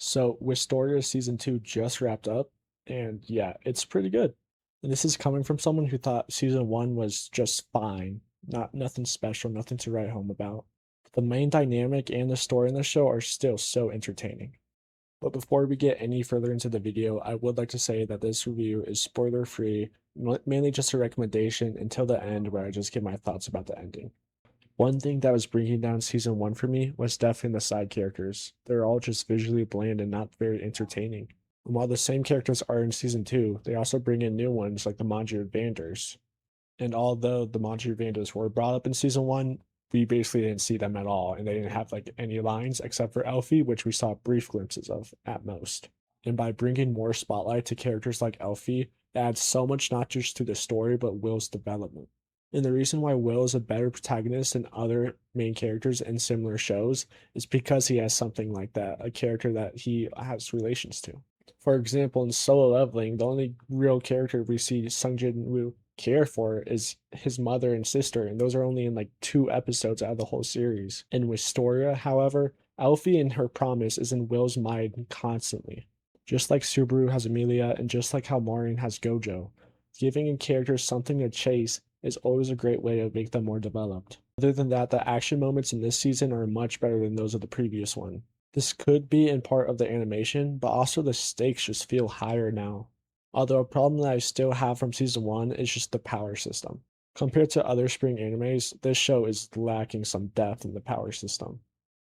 So Wistoria season 2 just wrapped up, and yeah, it's pretty good. And this is coming from someone who thought season 1 was just fine, not nothing special, nothing to write home about. The main dynamic and the story in the show are still so entertaining. But before we get any further into the video, I would like to say that this review is spoiler free, mainly just a recommendation until the end where I just give my thoughts about the ending. One thing that was bringing down season 1 for me was definitely the side characters. They're all just visually bland and not very entertaining. And while the same characters are in season 2, they also bring in new ones like the Manjir Vanders. And although the Manjir Vanders were brought up in season 1, we basically didn't see them at all, and they didn't have like any lines except for Elfie, which we saw brief glimpses of at most. And by bringing more spotlight to characters like Elfie, it adds so much not just to the story but Will's development. And the reason why Will is a better protagonist than other main characters in similar shows is because he has something like that, a character that he has relations to. For example, in Solo Leveling, the only real character we see Sung Jin Woo care for is his mother and sister, and those are only in like 2 episodes out of the whole series. In Wistoria, however, Elfie and her promise is in Will's mind constantly. Just like Subaru has Amelia, and just like how Maureen has Gojo. Giving a character something to chase is always a great way to make them more developed. Other than that, the action moments in this season are much better than those of the previous one. This could be in part of the animation, but also the stakes just feel higher now. Although a problem that I still have from season 1 is just the power system. Compared to other spring animes, this show is lacking some depth in the power system.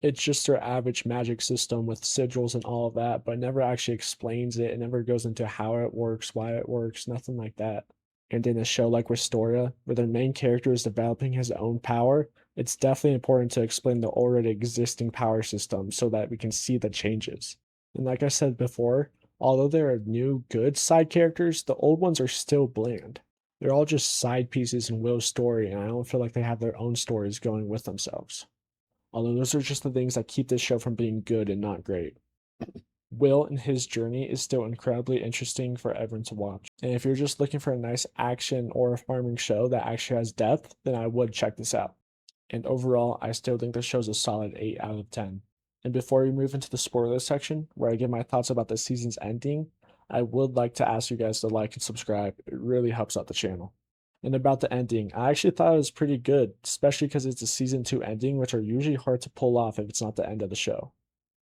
It's just their average magic system with sigils and all of that, but never actually explains it. It never goes into how it works, why it works, nothing like that. And in a show like Wistoria, where the main character is developing his own power, it's definitely important to explain the already existing power system so that we can see the changes. And like I said before, although there are new good side characters, the old ones are still bland. They're all just side pieces in Will's story, and I don't feel like they have their own stories going with themselves. Although those are just the things that keep this show from being good and not great. Will and his journey is still incredibly interesting for everyone to watch. And if you're just looking for a nice action or a farming show that actually has depth, then I would check this out. And overall, I still think this show's a solid 8 out of 10. And before we move into the spoiler section, where I give my thoughts about the season's ending, I would like to ask you guys to like and subscribe. It really helps out the channel. And about the ending, I actually thought it was pretty good, especially because it's a season 2 ending, which are usually hard to pull off if it's not the end of the show.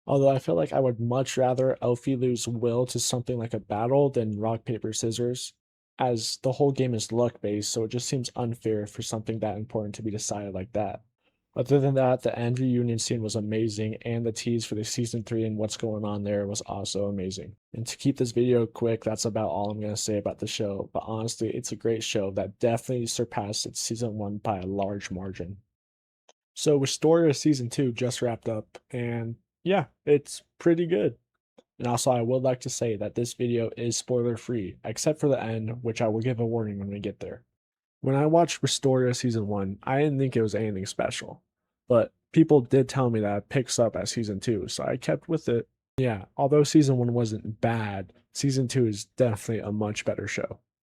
Although I feel like I would much rather Elfie lose Will to something like a battle than rock, paper, scissors, as the whole game is luck based, so it just seems unfair for something that important to be decided like that. Other than that, the end reunion scene was amazing, and the tease for the season 3 and what's going on there was also amazing. And to keep this video quick, that's about all I'm going to say about the show, but honestly, it's a great show that definitely surpassed its season 1 by a large margin. So Wistoria season 2 just wrapped up, and yeah, it's pretty good. And also, I would like to say that this video is spoiler free, except for the end, which I will give a warning when we get there. When I watched Wistoria season 1, I didn't think it was anything special, but people did tell me that it picks up at season 2, so I kept with it. Yeah, although season 1 wasn't bad, season 2 is definitely a much better show.